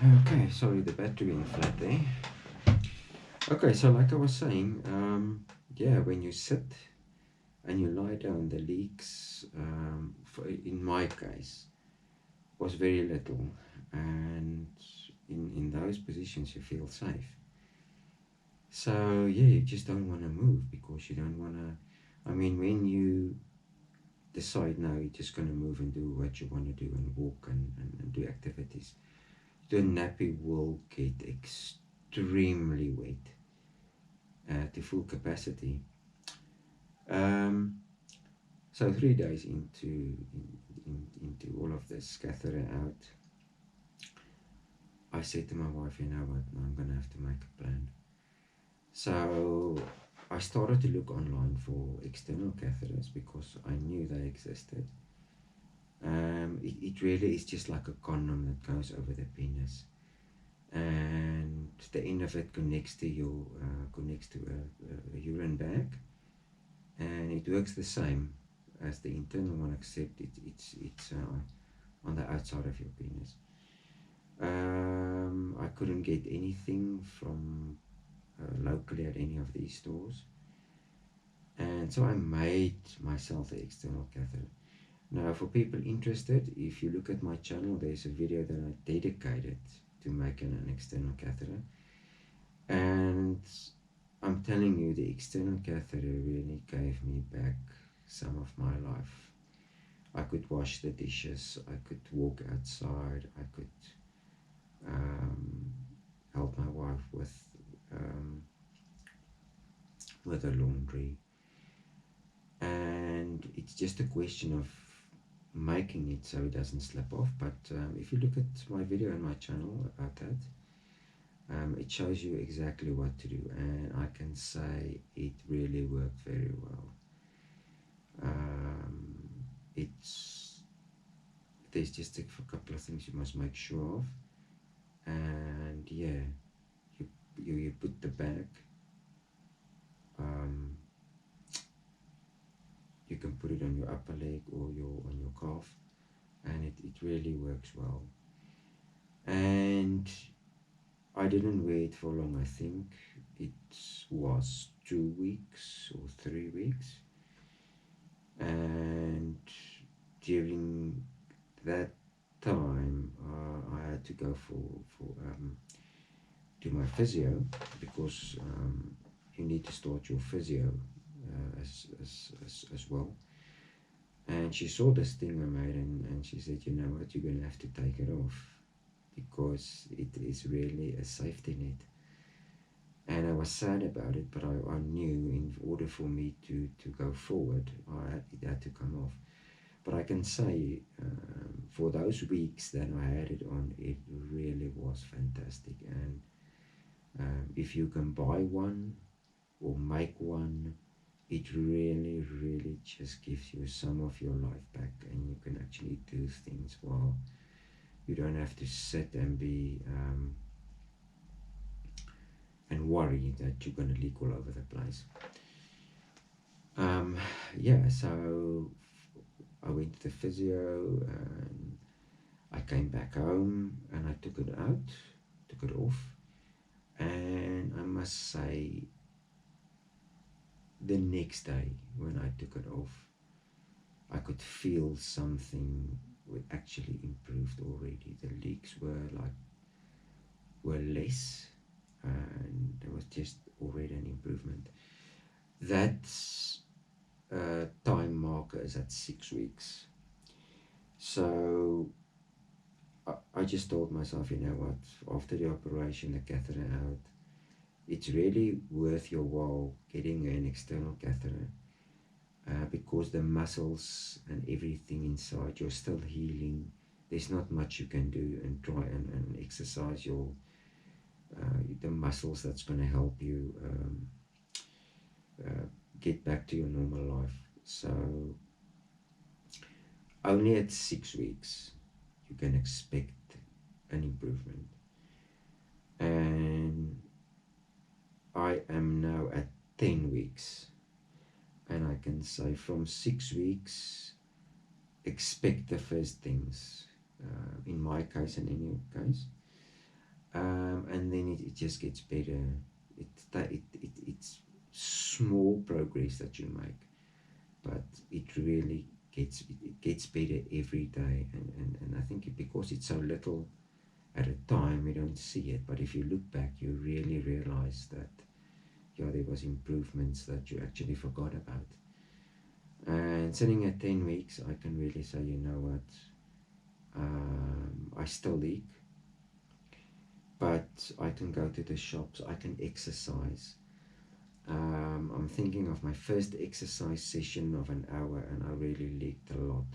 Okay, sorry, the battery went flat there. Okay, so like I was saying, yeah, when you sit and you lie down, the leaks, in my case, was very little, and in those positions you feel safe. So yeah, you just don't want to move because you don't want to. I mean, when you decide now you're just going to move and do what you want to do and walk and do activities, the nappy will get extremely wet to full capacity. Um, so 3 days into all of this catheter out, I said to my wife, you know what, I'm going to have to make a plan. So I started to look online for external catheters because I knew they existed. It really is just like a condom that goes over the penis, and the end of it connects to a urine bag, and it works the same as the internal one, except it's on the outside of your penis. I couldn't get anything from locally at any of these stores, and so I made myself the external catheter. Now, for people interested, if you look at my channel, there's a video that I dedicated to making an external catheter, and I'm telling you, the external catheter really gave me back some of my life. I could wash the dishes, I could walk outside, I could um, help my wife with her laundry, and it's just a question of making it so it doesn't slip off. But if you look at my video on my channel about that, it shows you exactly what to do, and I can say it really worked very well. It's There's just a couple of things you must make sure of, and yeah, you put the bag. Um, you can put it on your upper leg or on your calf, and it really works well. And I didn't wait for long. I think it was 2 weeks or 3 weeks, and during that time, I had to go for to my physio because you need to start your physio as well. And she saw this thing I made, and she said, you know what, you're going to have to take it off because it is really a safety net. And I was sad about it, but I knew in order for me to go forward, it had to come off. But I can say, for those weeks that I had it on, it really was fantastic. And if you can buy one or make one, it really, really just gives you some of your life back, and you can actually do things while you don't have to sit and be and worry that you're going to leak all over the place. Yeah, so I went to the physio, and I came back home, and I took it out, took it off, and I must say, the next day when I took it off, I could feel something actually improved already. The leaks were less, and there was just already an improvement. That time marker is at 6 weeks. So I just told myself, you know what, after the operation, the catheter out, it's really worth your while getting an external catheter, because the muscles and everything inside, you're still healing. There's not much you can do, and try and exercise the muscles that's going to help you get back to your normal life. So only at 6 weeks you can expect an improvement, and I am now at 10 weeks, and I can say from 6 weeks expect the first things. in my case and in your case. And then it just gets better. It's small progress that you make, but it really gets better every day. And I think because it's so little at a time, we don't see it. But if you look back, you really realize that, yeah, there was improvements that you actually forgot about. And sitting at 10 weeks, I can really say, you know what, I still leak, but I can go to the shops, I can exercise. I'm thinking of my first exercise session of an hour, and I really leaked a lot.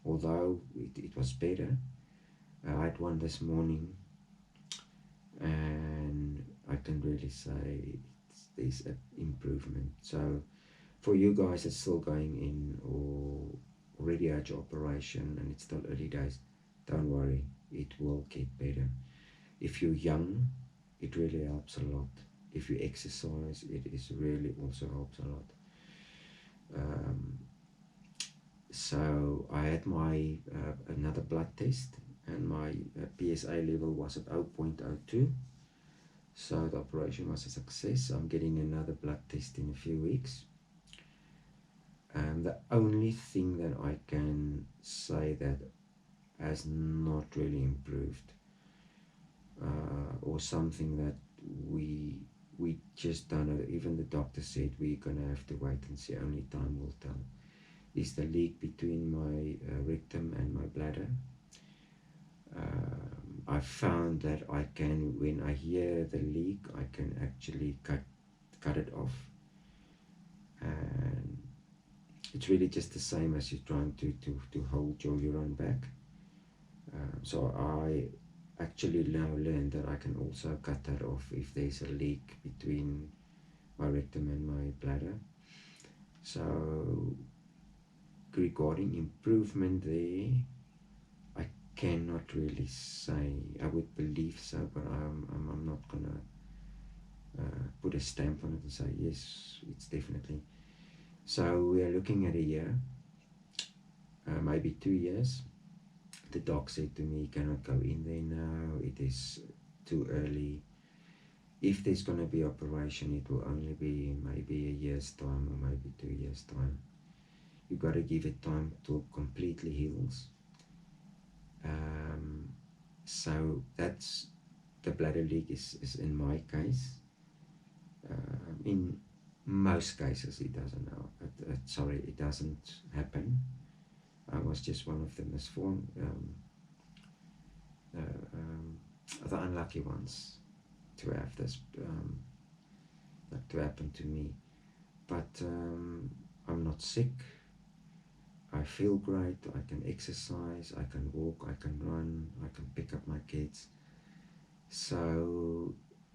Although it was better, I had one this morning, and I can really say there's an improvement. So for you guys that's still going in or already had your operation and it's still early days, don't worry, it will get better. If you're young, it really helps a lot. If you exercise, it is really also helps a lot. So I had my another blood test, and my PSA level was at 0.02. So the operation was a success. I'm getting another blood test in a few weeks. The only thing that I can say that has not really improved, or something that we just don't know, even the doctor said we're gonna have to wait and see, only time will tell, is the leak between my rectum and my bladder. I found that I can, when I hear the leak, I can actually cut it off, and it's really just the same as you're trying to hold your urine back. So I actually now learned that I can also cut that off if there's a leak between my rectum and my bladder. So regarding improvement there, I cannot really say. I would believe so, but I'm not gonna put a stamp on it and say yes, it's definitely. So we are looking at a year, maybe 2 years. The doc said to me, cannot go in there now, it is too early. If there's going to be operation, it will only be maybe a year's time or maybe 2 years time. You got to give it time to completely heals. So that's the bladder leak is in my case. In most cases it doesn't it doesn't happen. I was just one of the the unlucky ones to have this to happen to me. But I'm not sick. I feel great. I can exercise. I can walk. I can run. I can pick up my kids. So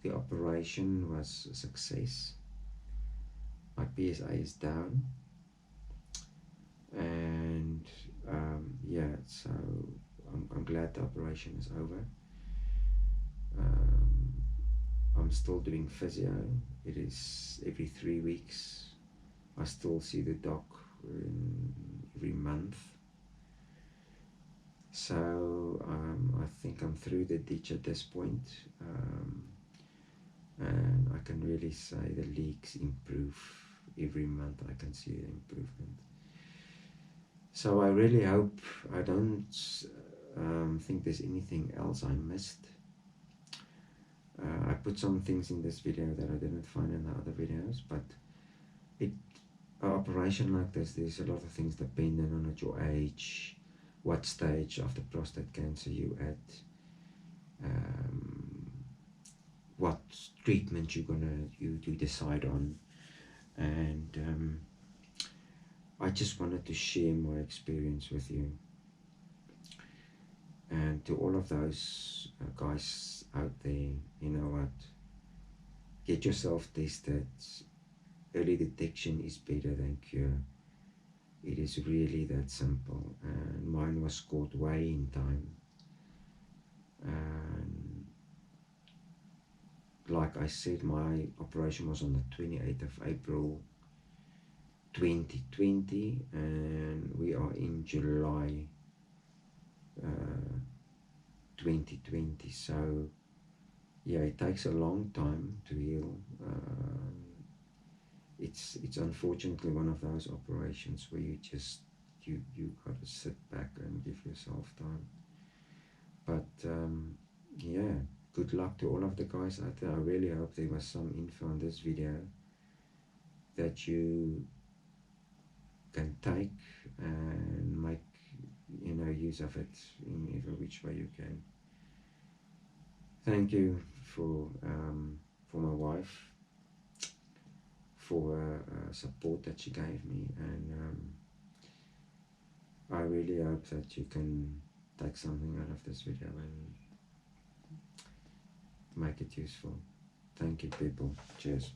the operation was a success. My PSA is down, and yeah, so I'm glad the operation is over. I'm still doing physio. It is every 3 weeks. I still see the doc every month. So I think I'm through the ditch at this point, and I can really say the leaks improve every month. I can see the improvement. So I really hope, I don't think there's anything else I missed. I put some things in this video that I didn't find in the other videos, but an operation like this, there's a lot of things dependent on it, your age, what stage of the prostate cancer you at, what treatment you decide on, and I just wanted to share my experience with you. And to all of those guys out there, you know what, get yourself tested. Early detection is better than cure. It is really that simple, and mine was caught way in time. And like I said, my operation was on the 28th of April 2020, and we are in July 2020. So yeah, it takes a long time to heal. It's unfortunately one of those operations where you gotta sit back and give yourself time. But yeah, good luck to all of the guys out there. I really hope there was some info on this video that you can take and make use of it in every which way you can. Thank you for my wife, for support that she gave me, and I really hope that you can take something out of this video and make it useful. Thank you, people. Cheers.